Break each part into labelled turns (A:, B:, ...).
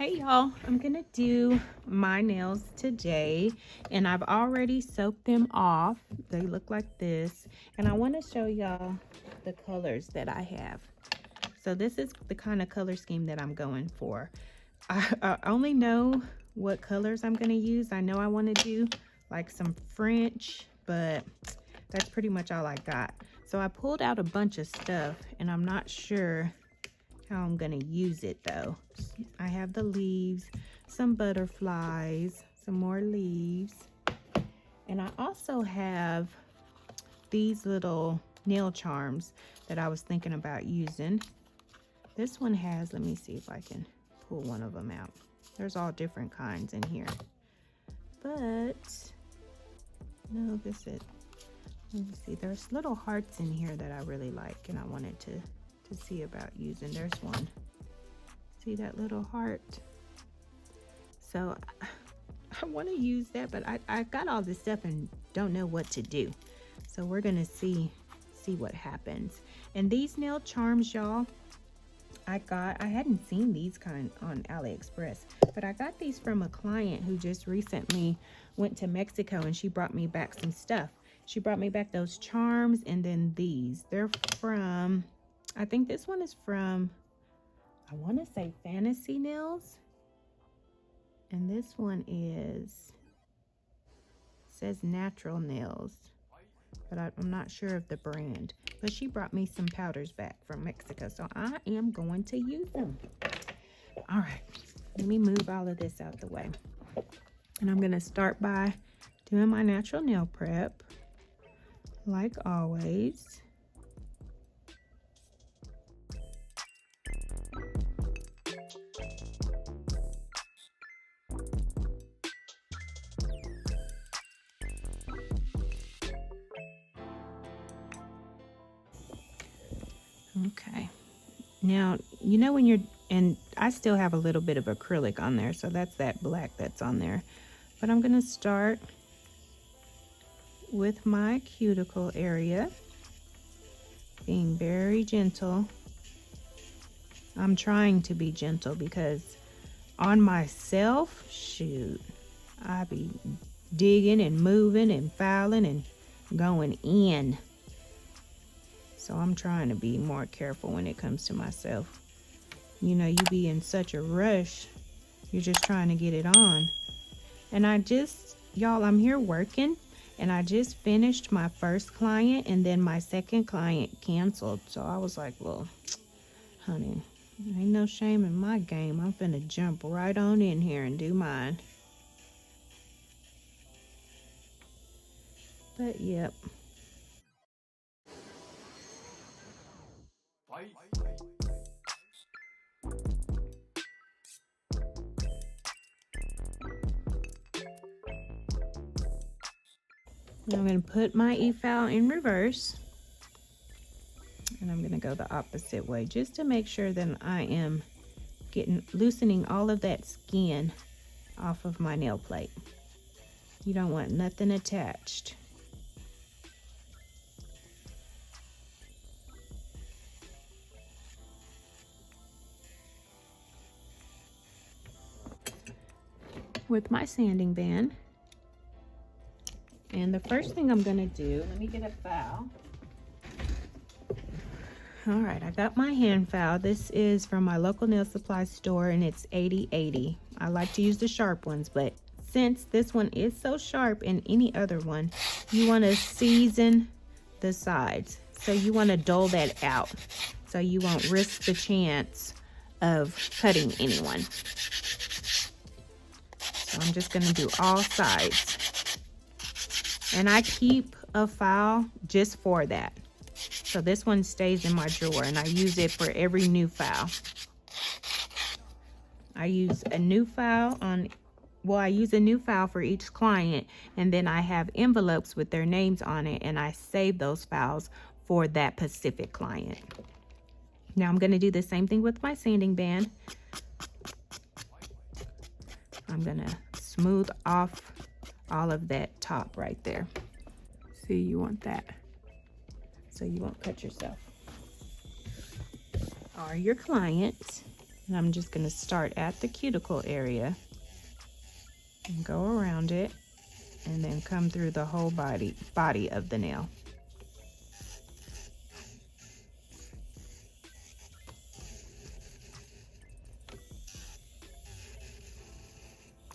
A: Hey y'all, I'm gonna do my nails today and I've already soaked them off. They look like this, and I want to show y'all the colors that I have. So this is the kind of color scheme that I'm going for. I only know what colors I'm gonna use. I know I want to do like some French, but that's pretty much all I got. So I pulled out a bunch of stuff and I'm not sure how I'm gonna use it though. I have the leaves, some butterflies, some more leaves, and I also have these little nail charms that I was thinking about using. This one has, let me see if I can pull one of them out. There's all different kinds in here, but no, this is, let me see, there's little hearts in here that I really like and I wanted to see about using. There's one. See that little heart? So I want to use that, but I got all this stuff and don't know what to do. So we're gonna see what happens. And these nail charms, y'all, I hadn't seen these kind on AliExpress, but I got these from a client who just recently went to Mexico and she brought me back some stuff. She brought me back those charms and then these. They're from, I think this one is from, I want to say Fantasy Nails. And this one says Natural Nails. But I'm not sure of the brand. But she brought me some powders back from Mexico. So I am going to use them. All right. Let me move all of this out the way. And I'm going to start by doing my natural nail prep. Like always. Okay, now you know when you're, and I still have a little bit of acrylic on there, so that's that black that's on there, but I'm going to start with my cuticle area, being very gentle. I'm trying to be gentle because on myself, shoot, I be digging and moving and filing and going in. So I'm trying to be more careful when it comes to myself. You know, you be in such a rush. You're just trying to get it on. And y'all, I'm here working and I just finished my first client and then my second client canceled. So I was like, well, honey, ain't no shame in my game. I'm finna jump right on in here and do mine. But yep. Now I'm going to put my e-file in reverse. And I'm going to go the opposite way just to make sure that I am loosening all of that skin off of my nail plate. You don't want nothing attached. With my sanding band. And the first thing I'm gonna do, let me get a file. All right, I got my hand file. This is from my local nail supply store and it's 80/80. I like to use the sharp ones, but since this one is so sharp in any other one, you wanna season the sides. So you wanna dull that out so you won't risk the chance of cutting anyone. So I'm just gonna do all sides. And I keep a file just for that. So this one stays in my drawer and I use it for every new file. I use a new file for each client, and then I have envelopes with their names on it and I save those files for that specific client. Now I'm gonna do the same thing with my sanding band. I'm gonna smooth off all of that top right there. See, you want that so you won't cut yourself or your client. And I'm just going to start at the cuticle area and go around it and then come through the whole body of the nail.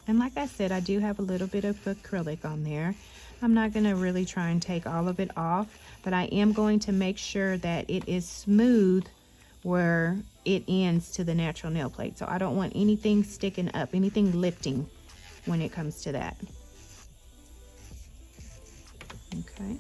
A: And like I said, I do have a little bit of acrylic on there. I'm not going to really try and take all of it off, but I am going to make sure that it is smooth where it ends to the natural nail plate. So I don't want anything sticking up, anything lifting when it comes to that. Okay.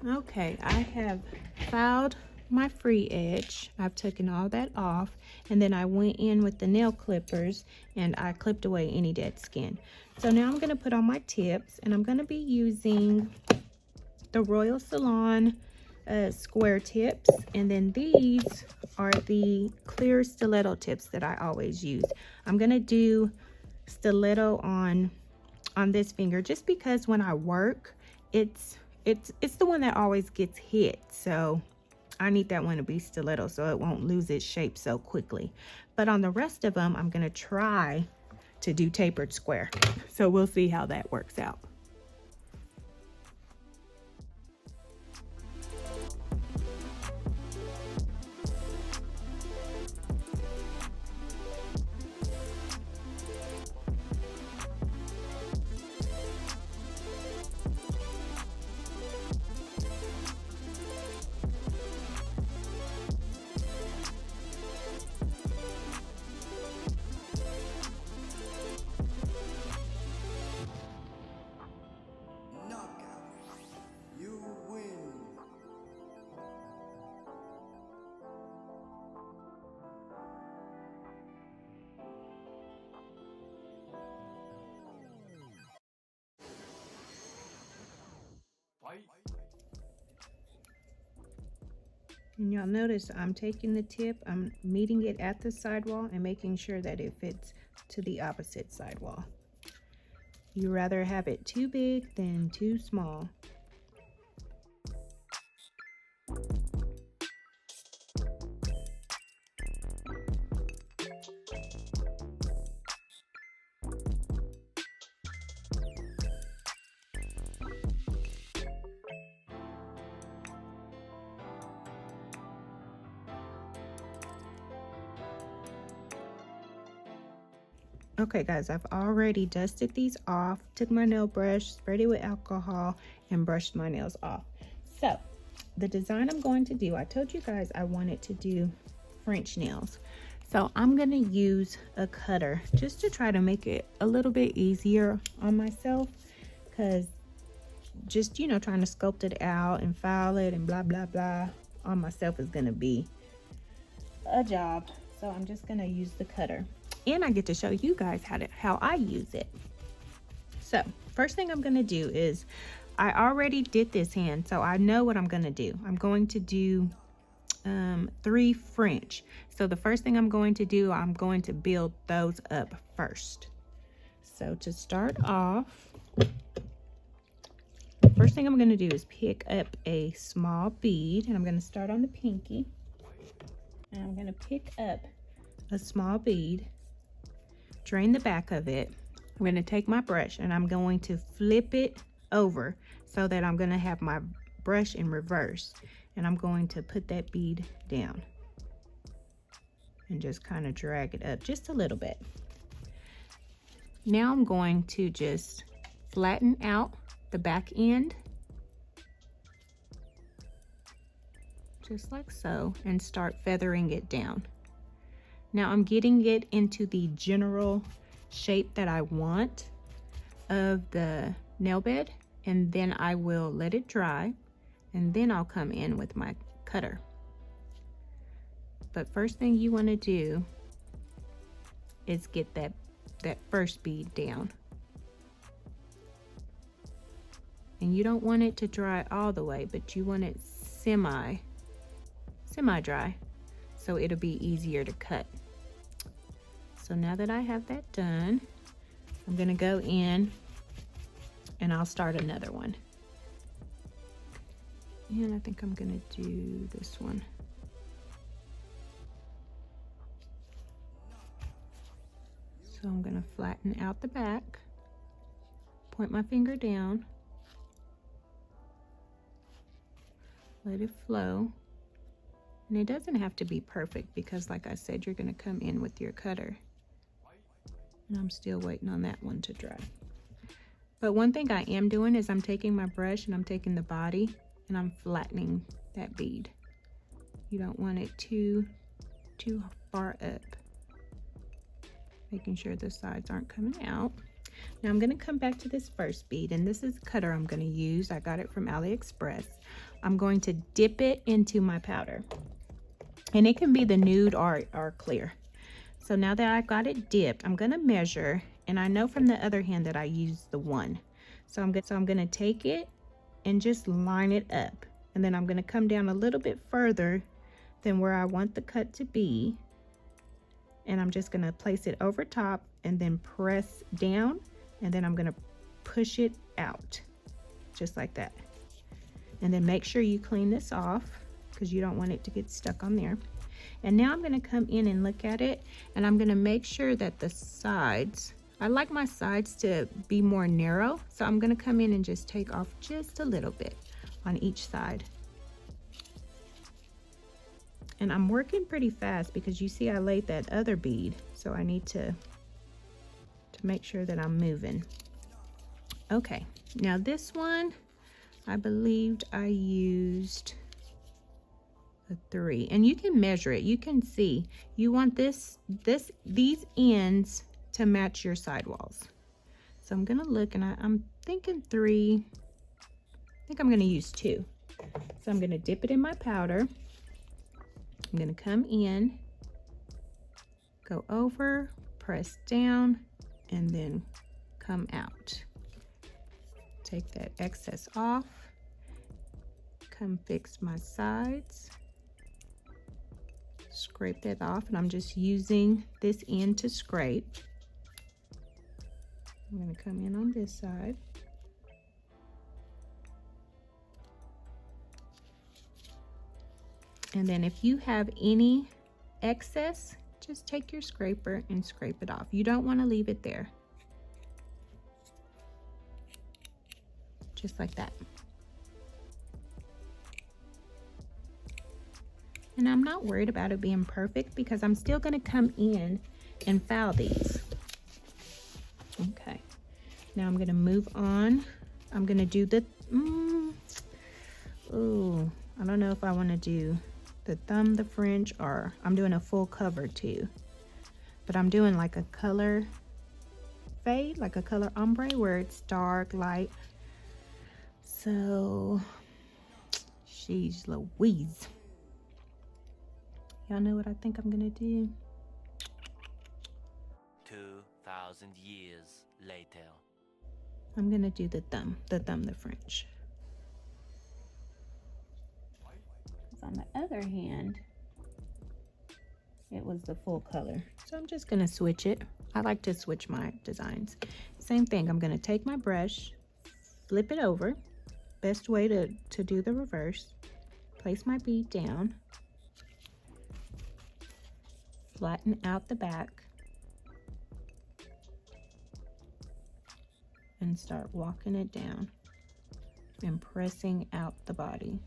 A: Okay, I have filed my free edge. I've taken all that off, and then I went in with the nail clippers and I clipped away any dead skin. So now I'm going to put on my tips, and I'm going to be using the Royal Salon square tips, and then these are the clear stiletto tips that I always use. I'm going to do stiletto on this finger just because when I work, it's the one that always gets hit, so I need that one to be stiletto so it won't lose its shape so quickly. But on the rest of them, I'm gonna try to do tapered square, so we'll see how that works out. And y'all notice I'm taking the tip, I'm meeting it at the sidewall and making sure that it fits to the opposite sidewall. You rather have it too big than too small. Okay guys, I've already dusted these off, took my nail brush, sprayed it with alcohol, and brushed my nails off. So the design I'm going to do, I told you guys I wanted to do French nails. So I'm gonna use a cutter just to try to make it a little bit easier on myself, because just, you know, trying to sculpt it out and file it and blah, blah, blah on myself is gonna be a job. So I'm just gonna use the cutter. And I get to show you guys how I use it. So first thing I'm gonna do is, I already did this hand, so I know what I'm gonna do. I'm going to do 3 French. So the first thing I'm going to do, I'm going to build those up first. So to start off, first thing I'm gonna do is pick up a small bead, and I'm gonna start on the pinky. And I'm gonna pick up a small bead, drain the back of it. I'm going to take my brush and I'm going to flip it over so that I'm going to have my brush in reverse, and I'm going to put that bead down and just kind of drag it up just a little bit. Now I'm going to just flatten out the back end just like so, and start feathering it down. Now I'm getting it into the general shape that I want of the nail bed, and then I will let it dry, and then I'll come in with my cutter. But first thing you want to do is get that first bead down. And you don't want it to dry all the way, but you want it semi dry, so it'll be easier to cut. So now that I have that done, I'm gonna go in and I'll start another one. And I think I'm gonna do this one. So I'm gonna flatten out the back, point my finger down, let it flow. And it doesn't have to be perfect because, like I said, you're gonna come in with your cutter. And I'm still waiting on that one to dry. But one thing I am doing is I'm taking my brush and I'm taking the body and I'm flattening that bead. You don't want it too far up. Making sure the sides aren't coming out. Now I'm gonna come back to this first bead, and this is the cutter I'm gonna use. I got it from AliExpress. I'm going to dip it into my powder. And it can be the nude or clear. So now that I've got it dipped, I'm gonna measure, and I know from the other hand that I used the 1. So I'm gonna take it and just line it up. And then I'm gonna come down a little bit further than where I want the cut to be. And I'm just gonna place it over top and then press down, and then I'm gonna push it out, just like that. And then make sure you clean this off because you don't want it to get stuck on there. And now I'm gonna come in and look at it, and I'm gonna make sure that the sides, I like my sides to be more narrow, so I'm gonna come in and just take off just a little bit on each side. And I'm working pretty fast because you see I laid that other bead, so I need to make sure that I'm moving. Okay, now this one, I believed I used a 3, and you can measure it. You can see you want these ends to match your sidewalls. So I'm gonna look, and I'm thinking 3. I think I'm gonna use 2. So I'm gonna dip it in my powder. I'm gonna come in, go over, press down, and then come out. Take that excess off, come fix my sides, scrape that off, and I'm just using this end to scrape. I'm gonna come in on this side. And then if you have any excess, just take your scraper and scrape it off. You don't want to leave it there. Just like that. And I'm not worried about it being perfect because I'm still going to come in and file these. Okay. Now I'm going to move on. I'm going to do the, I don't know if I want to do the thumb, the French, or I'm doing a full cover too. But I'm doing like a color fade, like a color ombre where it's dark, light. So, she's Louise. Y'all know what I think I'm gonna do?
B: 2,000 years later.
A: I'm gonna do the thumb, the French. On the other hand, it was the full color. So I'm just gonna switch it. I like to switch my designs. Same thing, I'm gonna take my brush, flip it over. Best way to do the reverse. Place my bead down. Flatten out the back. And start walking it down and pressing out the body.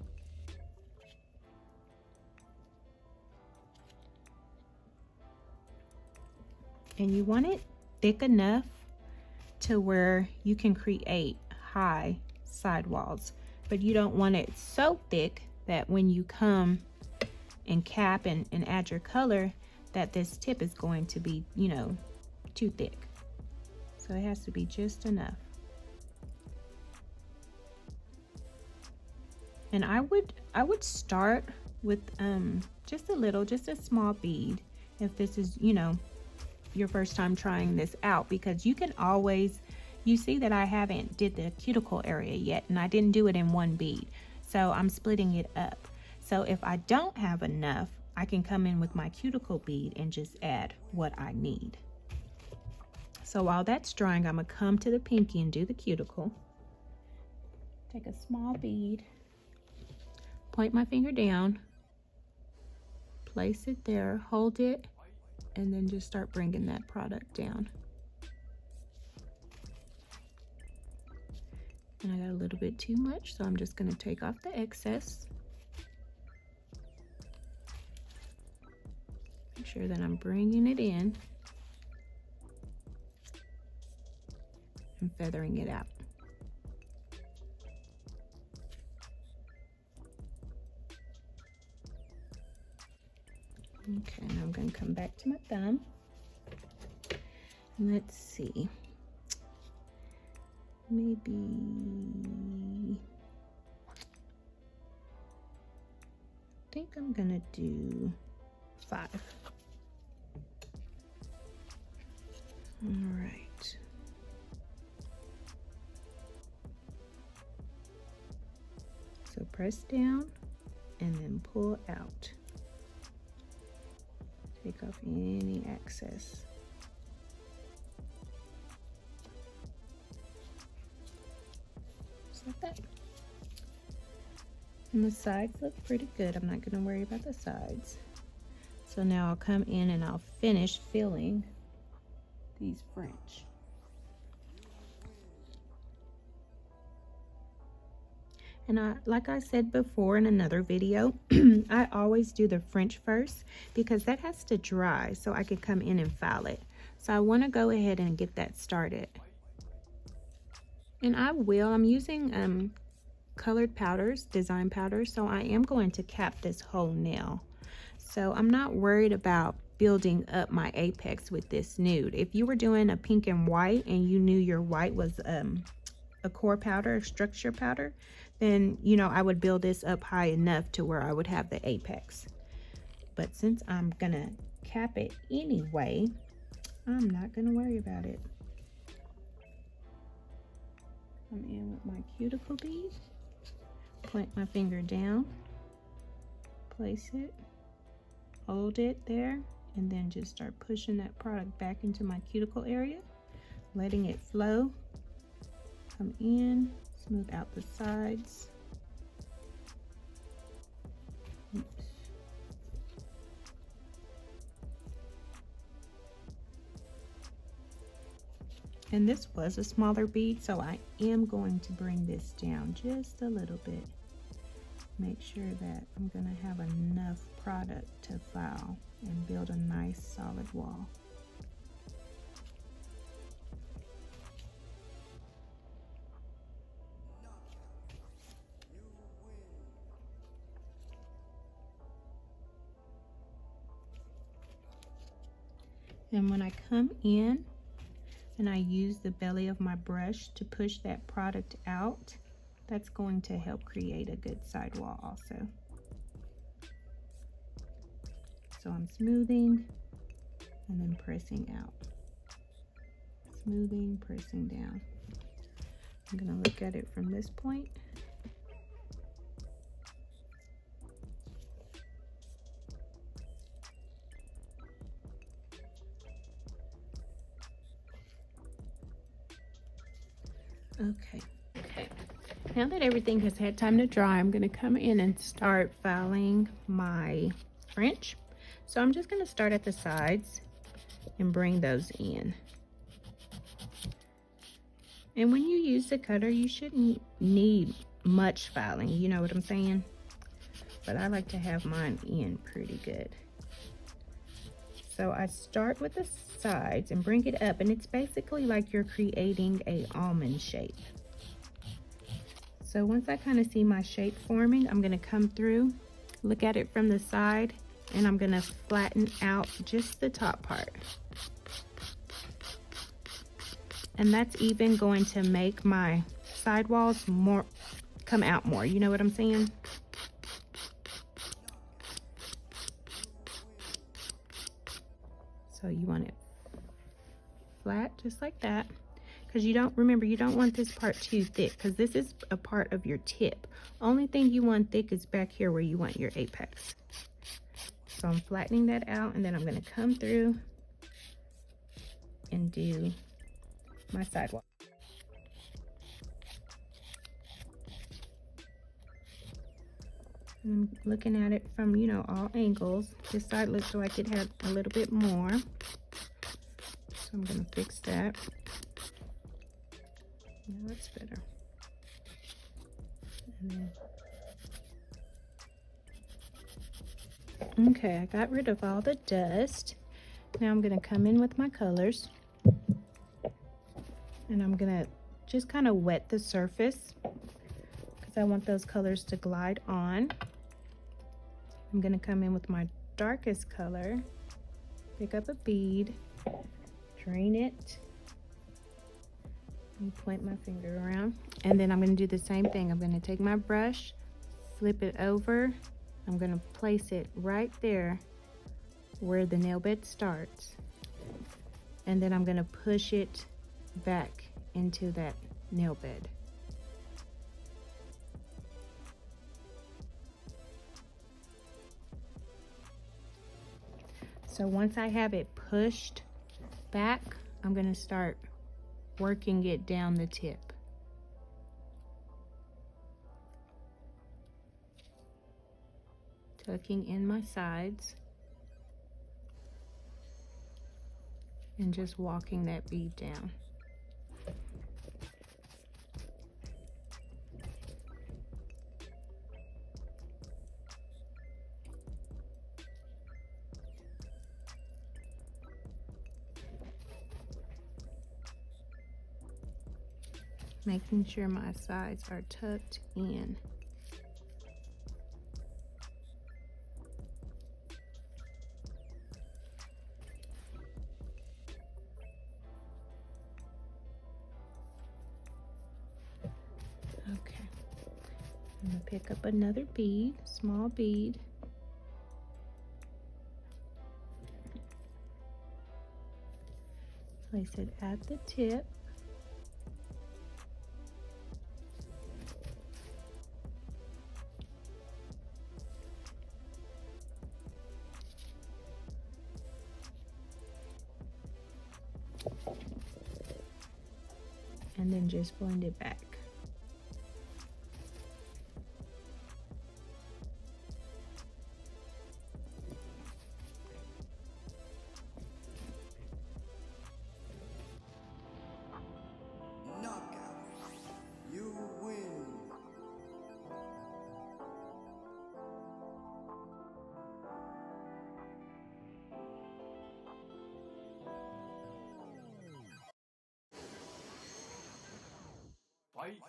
A: And you want it thick enough to where you can create high sidewalls, but you don't want it so thick that when you come and cap and add your color, that this tip is going to be, you know, too thick. So it has to be just enough. And I would start with just a little, just a small bead if this is, you know, your first time trying this out, because you can always, you see that I haven't did the cuticle area yet, and I didn't do it in one bead, so I'm splitting it up. So if I don't have enough, I can come in with my cuticle bead and just add what I need. So while that's drying, I'm gonna come to the pinky and do the cuticle. Take a small bead, point my finger down, place it there, hold it, and then just start bringing that product down. And I got a little bit too much, so I'm just going to take off the excess. Make sure that I'm bringing it in and feathering it out. Okay, now I'm going to come back to my thumb. Let's see. Maybe I think I'm gonna do 5. All right. So press down and then pull out. Take off any excess. Like that. And the sides look pretty good. I'm not going to worry about the sides. So now I'll come in and I'll finish filling these French. And like I said before in another video, I always do the French first because that has to dry so I can come in and file it. So I want to go ahead and get that started. And I'm using colored powders, design powders, so I am going to cap this whole nail. So I'm not worried about building up my apex with this nude. If you were doing a pink and white and you knew your white was a core powder, a structure powder, then, you know, I would build this up high enough to where I would have the apex. But since I'm gonna cap it anyway, I'm not gonna worry about it. I'm in with my cuticle bead, point my finger down, place it, hold it there, and then just start pushing that product back into my cuticle area, letting it flow, come in, smooth out the sides. Oops. And this was a smaller bead, so I am going to bring this down just a little bit. Make sure that I'm gonna have enough product to file and build a nice solid wall. And when I come in and I use the belly of my brush to push that product out, that's going to help create a good sidewall also. So I'm smoothing and then pressing out. Smoothing, pressing down. I'm gonna look at it from this point. Okay. Now that everything has had time to dry, I'm going to come in and start filing my French. So I'm just going to start at the sides and bring those in. And when you use the cutter, you shouldn't need much filing, you know what I'm saying? But I like to have mine in pretty good. So I start with the sides and bring it up, and it's basically like you're creating a almond shape. So once I kind of see my shape forming, I'm going to come through, look at it from the side, And I'm gonna flatten out just the top part. And that's even going to make my sidewalls come out more. You know what I'm saying? So you want it flat, just like that. Because you don't want this part too thick, because this is a part of your tip. Only thing you want thick is back here where you want your apex. So I'm flattening that out, and then I'm gonna come through and do my sidewalk. I'm looking at it from, you know, all angles. This side looks like it had a little bit more. So I'm gonna fix that. Yeah, that's better. And then, okay, I got rid of all the dust. Now I'm gonna come in with my colors. And I'm gonna just kind of wet the surface because I want those colors to glide on. I'm gonna come in with my darkest color, pick up a bead, drain it, and point my finger around. And then I'm gonna do the same thing. I'm gonna take my brush, flip it over. I'm gonna place it right there where the nail bed starts. And then I'm gonna push it back into that nail bed. So once I have it pushed back, I'm gonna start working it down the tip. Tucking in my sides and just walking that bead down. Making sure my sides are tucked in. Okay, I'm gonna pick up another bead, small bead. Place it at the tip. And then just blend it back.
C: You win. Fight.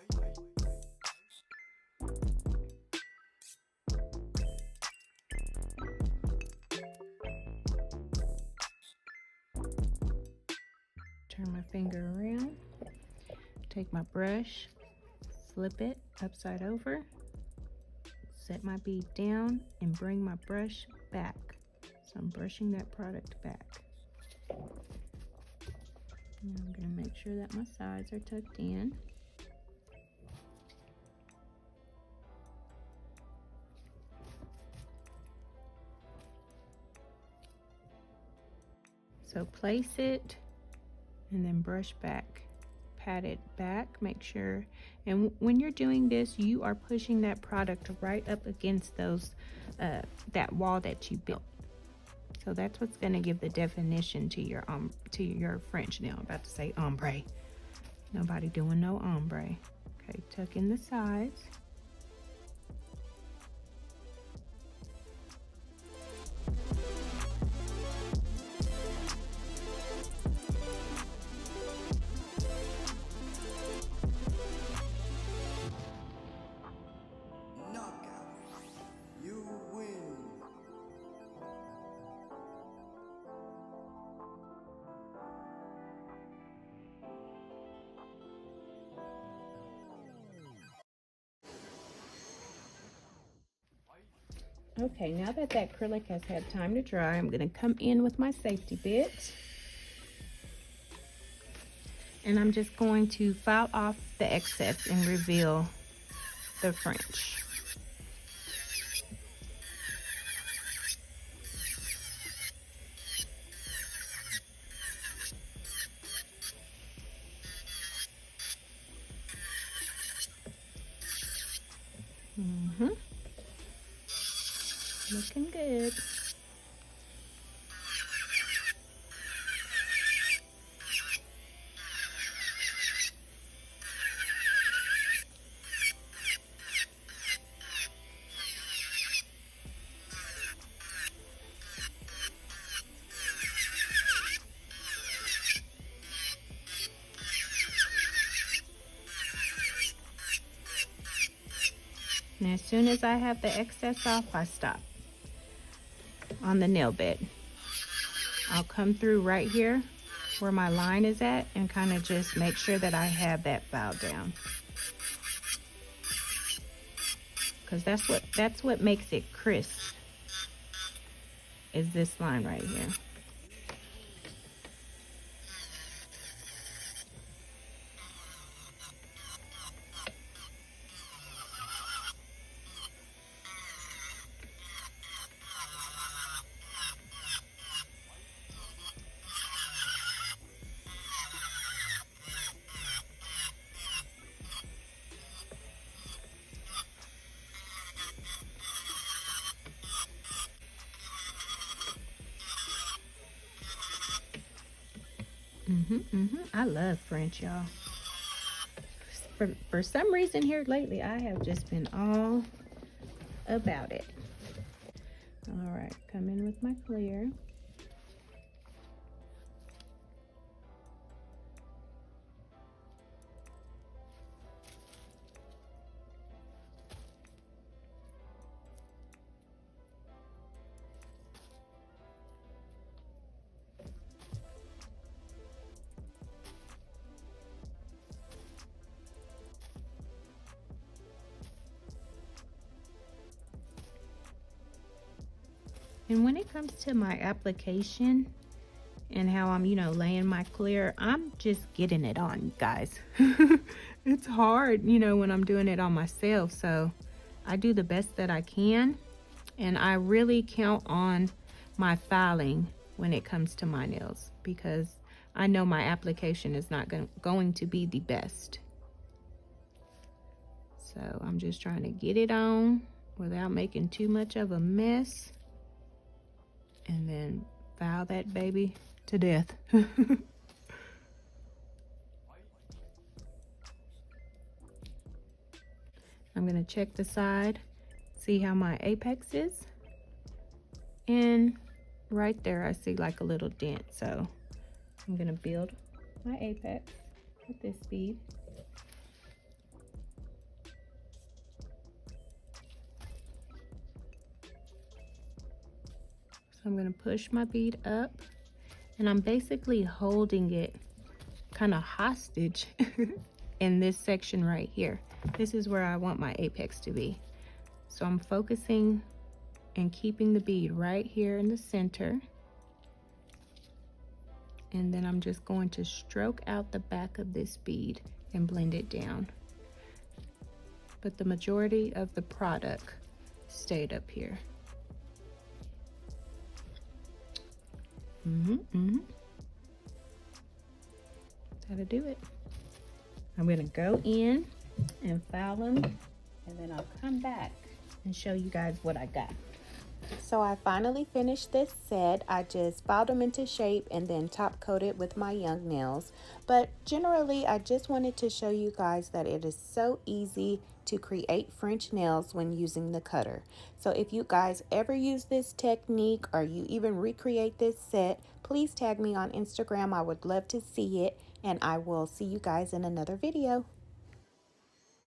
A: Turn my finger around, take my brush, flip it upside over, set my bead down, and bring my brush back. So I'm brushing that product back. And I'm going to make sure that my sides are tucked in. So place it and then brush back, pat it back, make sure. And when you're doing this, you are pushing that product right up against those that wall that you built. So that's what's going to give the definition to your French nail. I'm about to say ombre. Nobody doing no ombre. Okay, tuck in the sides. Okay, now that that acrylic has had time to dry, I'm gonna come in with my safety bit. And I'm just going to file off the excess and reveal the French. Looking good. And as soon as I have the excess off, I stop on the nail bed. I'll come through right here where my line is at and kind of just make sure that I have that filed down. Because that's what makes it crisp, is this line right here. I love French, y'all. For some reason here lately, I have just been all about it. All right, come in with my clear. And when it comes to my application and how I'm, laying my clear, I'm just getting it on, guys. It's hard, when I'm doing it on myself. So I do the best that I can. And I really count on my filing when it comes to my nails, because I know my application is not going to be the best. So I'm just trying to get it on without making too much of a mess. And then file that baby to death. I'm gonna check the side, see how my apex is. And right there, I see like a little dent. So I'm gonna build my apex with this bead. I'm going to push my bead up, and I'm basically holding it kind of hostage in this section right here. This is where I want my apex to be. So I'm focusing and keeping the bead right here in the center. And then I'm just going to stroke out the back of this bead and blend it down. But the majority of the product stayed up here. That'll do it. I'm gonna go in and file them, and then I'll come back and show you guys what I got. So I finally finished this set. I just filed them into shape and then top coated with my young nails. But generally, I just wanted to show you guys that it is so easy to create French nails when using the cutter. So if you guys ever use this technique, or you even recreate this set, please tag me on Instagram. I would love to see it, and I will see you guys in another video.